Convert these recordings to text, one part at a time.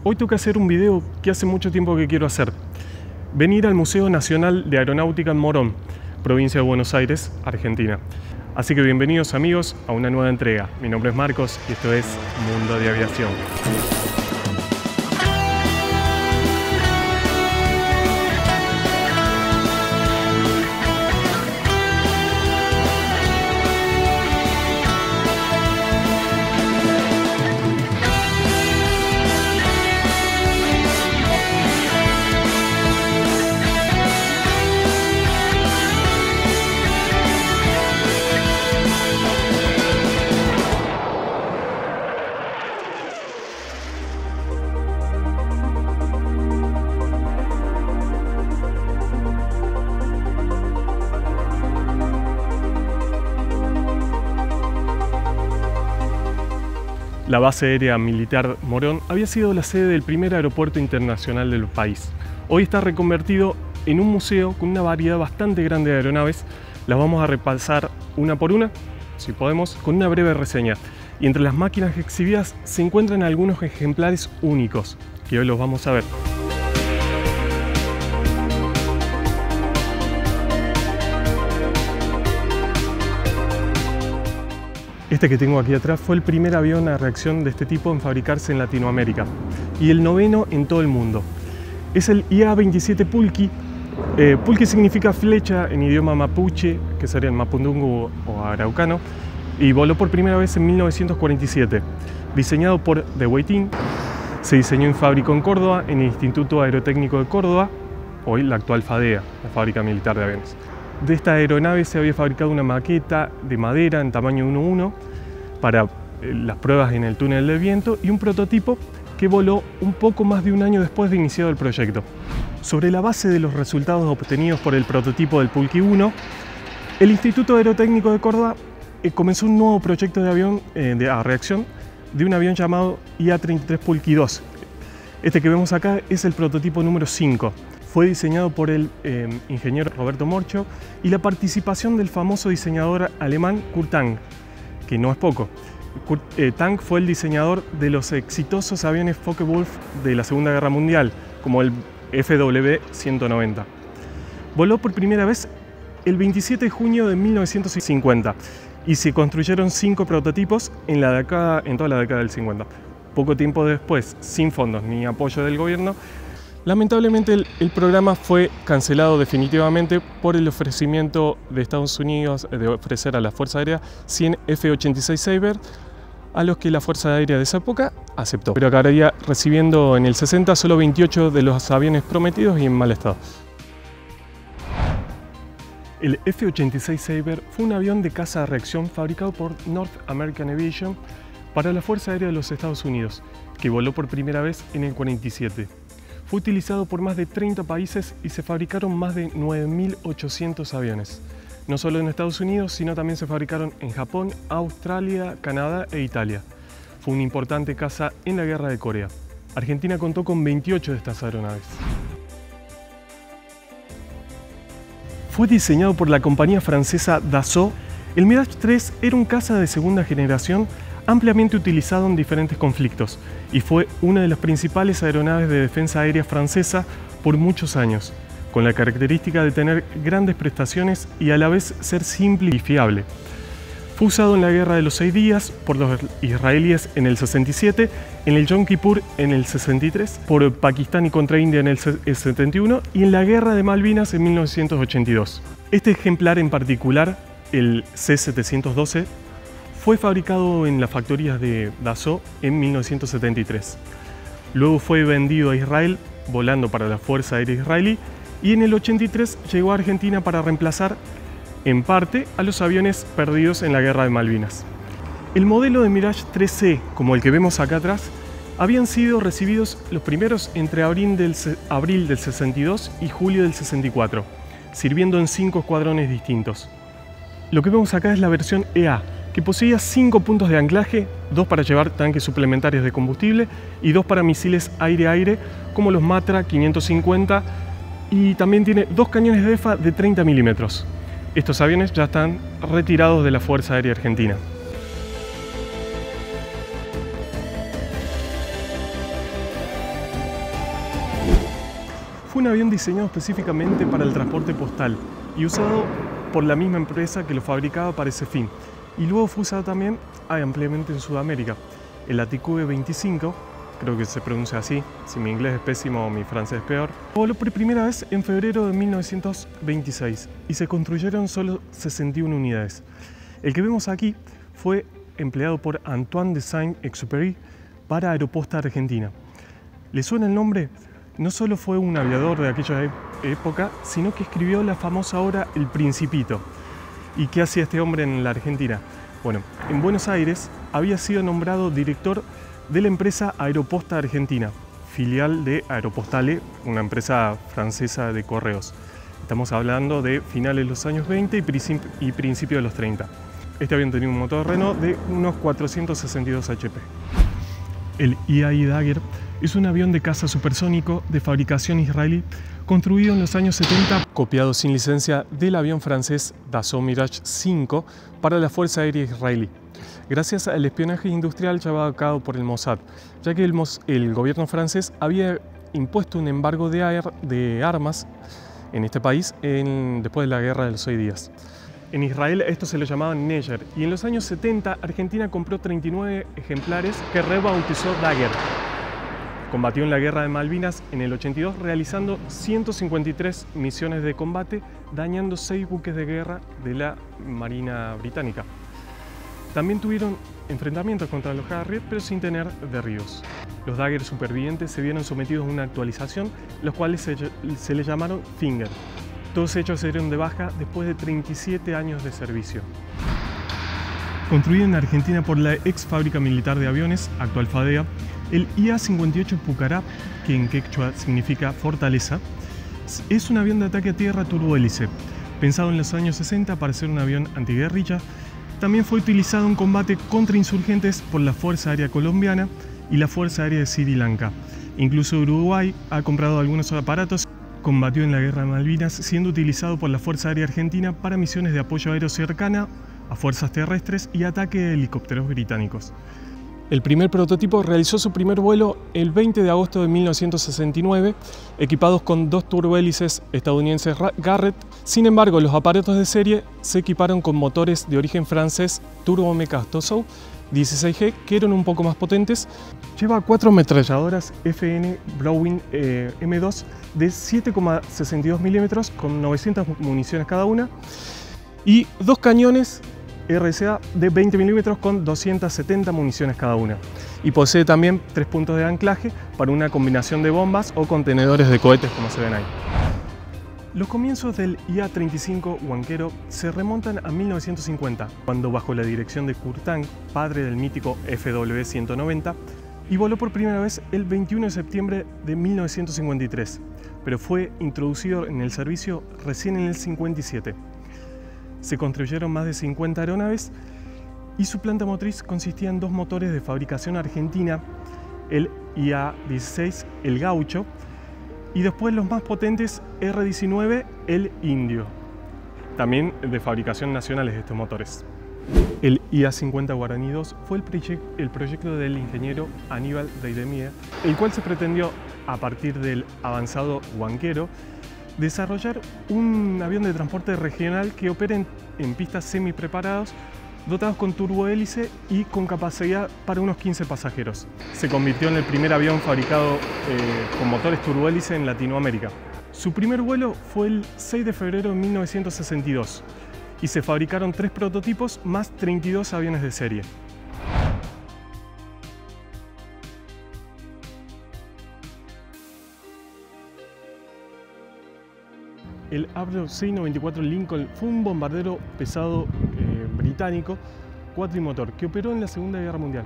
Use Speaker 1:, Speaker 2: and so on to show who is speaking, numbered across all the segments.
Speaker 1: Hoy toca hacer un video que hace mucho tiempo que quiero hacer. Venir al Museo Nacional de Aeronáutica en Morón, provincia de Buenos Aires, Argentina. Así que bienvenidos amigos a una nueva entrega. Mi nombre es Marcos y esto es Mundo de Aviación. La base aérea militar Morón había sido la sede del primer aeropuerto internacional del país. Hoy está reconvertido en un museo con una variedad bastante grande de aeronaves. Las vamos a repasar una por una, si podemos, con una breve reseña. Y entre las máquinas exhibidas se encuentran algunos ejemplares únicos, que hoy los vamos a ver. Este que tengo aquí atrás fue el primer avión a reacción de este tipo en fabricarse en Latinoamérica y el noveno en todo el mundo. Es el IA-27 Pulqui. Pulqui significa flecha en idioma mapuche, que sería en mapudungun o araucano, y voló por primera vez en 1947. Diseñado por De Waitin, se diseñó en fábrica en Córdoba, en el Instituto Aerotécnico de Córdoba, hoy la actual FADEA, la Fábrica Militar de Aviones. De esta aeronave se había fabricado una maqueta de madera en tamaño 1:1 para las pruebas en el túnel del viento y un prototipo que voló un poco más de un año después de iniciado el proyecto. Sobre la base de los resultados obtenidos por el prototipo del Pulqui 1, el Instituto Aerotécnico de Córdoba comenzó un nuevo proyecto de avión a reacción de un avión llamado IA-33 Pulqui 2. Este que vemos acá es el prototipo número 5. Fue diseñado por el ingeniero Roberto Morcho y la participación del famoso diseñador alemán Kurt Tank, que no es poco. Tank fue el diseñador de los exitosos aviones Focke-Wulf de la Segunda Guerra Mundial, como el FW-190. Voló por primera vez el 27 de junio de 1950 y se construyeron 5 prototipos en toda la década del 50. Poco tiempo después, sin fondos ni apoyo del gobierno, lamentablemente el programa fue cancelado definitivamente por el ofrecimiento de Estados Unidos de ofrecer a la Fuerza Aérea 100 F-86 Sabre, a los que la Fuerza Aérea de esa época aceptó. Pero acabaría recibiendo en el 60 solo 28 de los aviones prometidos y en mal estado. El F-86 Sabre fue un avión de caza a reacción fabricado por North American Aviation para la Fuerza Aérea de los Estados Unidos, que voló por primera vez en el 47. Fue utilizado por más de 30 países y se fabricaron más de 9.800 aviones. No solo en Estados Unidos, sino también se fabricaron en Japón, Australia, Canadá e Italia. Fue un importante caza en la Guerra de Corea. Argentina contó con 28 de estas aeronaves. Fue diseñado por la compañía francesa Dassault. El Mirage 3 era un caza de segunda generación ampliamente utilizado en diferentes conflictos y fue una de las principales aeronaves de defensa aérea francesa por muchos años, con la característica de tener grandes prestaciones y a la vez ser simple y fiable. Fue usado en la Guerra de los 6 días por los israelíes en el 67, en el Yom Kippur en el 63, por Pakistán y contra India en el 71 y en la Guerra de Malvinas en 1982. Este ejemplar en particular, el C-712, fue fabricado en las factorías de Dassault en 1973. Luego fue vendido a Israel, volando para la Fuerza Aérea Israelí, y en el 83 llegó a Argentina para reemplazar, en parte, a los aviones perdidos en la Guerra de Malvinas. El modelo de Mirage 3C, como el que vemos acá atrás, habían sido recibidos los primeros entre abril del 62 y julio del 64, sirviendo en 5 escuadrones distintos. Lo que vemos acá es la versión EA, que poseía 5 puntos de anclaje, 2 para llevar tanques suplementarios de combustible y 2 para misiles aire-aire, como los Matra 550, y también tiene 2 cañones de EFA de 30 milímetros. Estos aviones ya están retirados de la Fuerza Aérea Argentina. Fue un avión diseñado específicamente para el transporte postal y usado por la misma empresa que lo fabricaba para ese fin. Y luego fue usado también ampliamente en Sudamérica. El ATQ 25, creo que se pronuncia así, si mi inglés es pésimo o mi francés es peor, voló por primera vez en febrero de 1926 y se construyeron solo 61 unidades. El que vemos aquí fue empleado por Antoine de Saint-Exupéry para Aeroposta Argentina. ¿Le suena el nombre? No solo fue un aviador de aquella época, sino que escribió la famosa obra El Principito. ¿Y qué hacía este hombre en la Argentina? Bueno, en Buenos Aires había sido nombrado director de la empresa Aeroposta Argentina, filial de Aeropostale, una empresa francesa de correos. Estamos hablando de finales de los años 20 y principios de los 30. Este avión tenía un motor Renault de unos 462 HP. El IAI Dagger es un avión de caza supersónico de fabricación israelí construido en los años 70, copiado sin licencia del avión francés Dassault Mirage 5 para la Fuerza Aérea Israelí, gracias al espionaje industrial llevado a cabo por el Mossad, ya que el gobierno francés había impuesto un embargo de armas en este país después de la Guerra de los 6 días. En Israel esto se lo llamaban Neger, y en los años 70 Argentina compró 39 ejemplares que rebautizó Dagger. Combatió en la Guerra de Malvinas en el 82 realizando 153 misiones de combate, dañando 6 buques de guerra de la Marina Británica. También tuvieron enfrentamientos contra los Harrier, pero sin tener derribos. Los Dagger supervivientes se vieron sometidos a una actualización, los cuales se les llamaron Finger. Todos ellos se dieron de baja después de 37 años de servicio. Construido en Argentina por la ex fábrica militar de aviones, actual FADEA, el IA-58 Pucará, que en quechua significa fortaleza, es un avión de ataque a tierra turbohélice, pensado en los años 60 para ser un avión antiguerrilla. También fue utilizado en combate contra insurgentes por la Fuerza Aérea Colombiana y la Fuerza Aérea de Sri Lanka. Incluso Uruguay ha comprado algunos aparatos. Combatió en la Guerra de Malvinas, siendo utilizado por la Fuerza Aérea Argentina para misiones de apoyo aéreo cercana a fuerzas terrestres y ataque de helicópteros británicos. El primer prototipo realizó su primer vuelo el 20 de agosto de 1969, equipados con 2 turbohélices estadounidenses Garrett. Sin embargo, los aparatos de serie se equiparon con motores de origen francés Turbomeca Dassault 16G, que eran un poco más potentes. Lleva 4 ametralladoras FN Browning M2 de 7,62 milímetros con 900 municiones cada una y 2 cañones RCA de 20 milímetros con 270 municiones cada una. Y posee también 3 puntos de anclaje para una combinación de bombas o contenedores de cohetes, como se ven ahí. Los comienzos del IA-35 Huanquero se remontan a 1950, cuando bajo la dirección de Kurt Tank, padre del mítico FW-190, y voló por primera vez el 21 de septiembre de 1953, pero fue introducido en el servicio recién en el 57. Se construyeron más de 50 aeronaves y su planta motriz consistía en 2 motores de fabricación argentina, el IA-16, el Gaucho, y después los más potentes R-19, el Indio, también de fabricación nacionales estos motores. El IA-50 Guaraní 2 fue el proyecto del ingeniero Aníbal Deidemie, el cual se pretendió, a partir del avanzado Huanquero, desarrollar un avión de transporte regional que opere en pistas semi-preparados, dotados con turbohélice y con capacidad para unos 15 pasajeros. Se convirtió en el primer avión fabricado con motores turbohélice en Latinoamérica. Su primer vuelo fue el 6 de febrero de 1962 y se fabricaron 3 prototipos más 32 aviones de serie. El Avro C-94 Lincoln fue un bombardero pesado británico cuatrimotor que operó en la Segunda Guerra Mundial.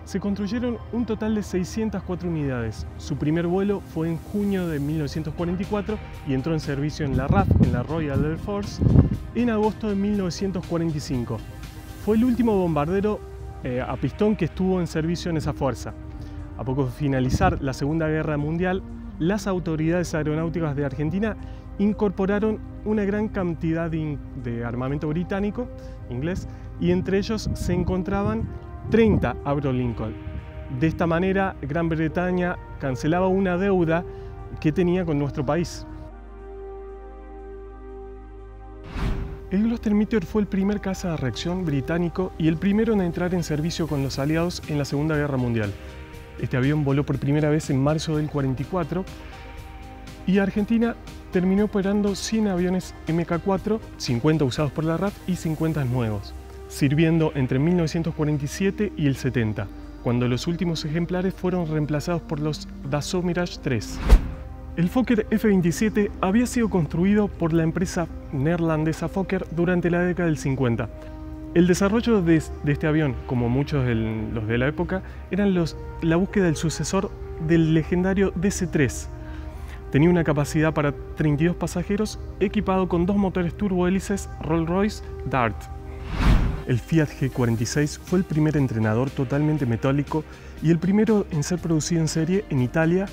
Speaker 1: Se construyeron un total de 604 unidades. Su primer vuelo fue en junio de 1944 y entró en servicio en la RAF, en la Royal Air Force, en agosto de 1945. Fue el último bombardero a pistón que estuvo en servicio en esa fuerza. A poco de finalizar la Segunda Guerra Mundial, las autoridades aeronáuticas de Argentina incorporaron una gran cantidad de armamento británico, inglés, y entre ellos se encontraban 30 Avro Lincoln. De esta manera, Gran Bretaña cancelaba una deuda que tenía con nuestro país. El Gloster Meteor fue el primer caza de reacción británico y el primero en entrar en servicio con los aliados en la Segunda Guerra Mundial. Este avión voló por primera vez en marzo del 44 y Argentina terminó operando 100 aviones Mk4, 50 usados por la RAF y 50 nuevos, sirviendo entre 1947 y el 70, cuando los últimos ejemplares fueron reemplazados por los Dassault Mirage 3. El Fokker F-27 había sido construido por la empresa neerlandesa Fokker durante la década del 50. El desarrollo de este avión, como muchos de los de la época, eran la búsqueda del sucesor del legendario DC-3. Tenía una capacidad para 32 pasajeros, equipado con 2 motores turbohélices Rolls-Royce Dart. El Fiat G46 fue el primer entrenador totalmente metálico y el primero en ser producido en serie en Italia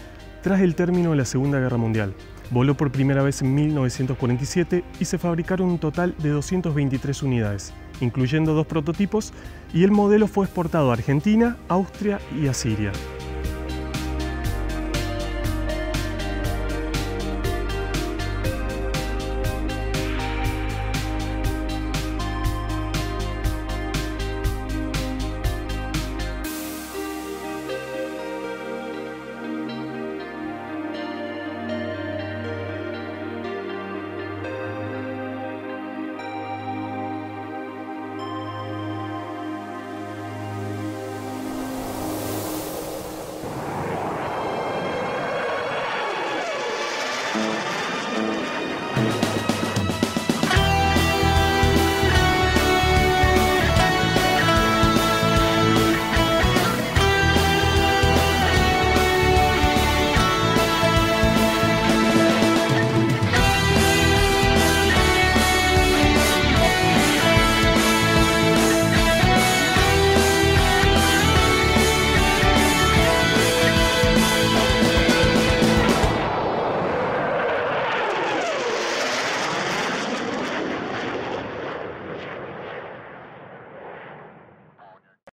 Speaker 1: tras el término de la Segunda Guerra Mundial. Voló por primera vez en 1947 y se fabricaron un total de 223 unidades, incluyendo 2 prototipos, y el modelo fue exportado a Argentina, Austria y a Siria.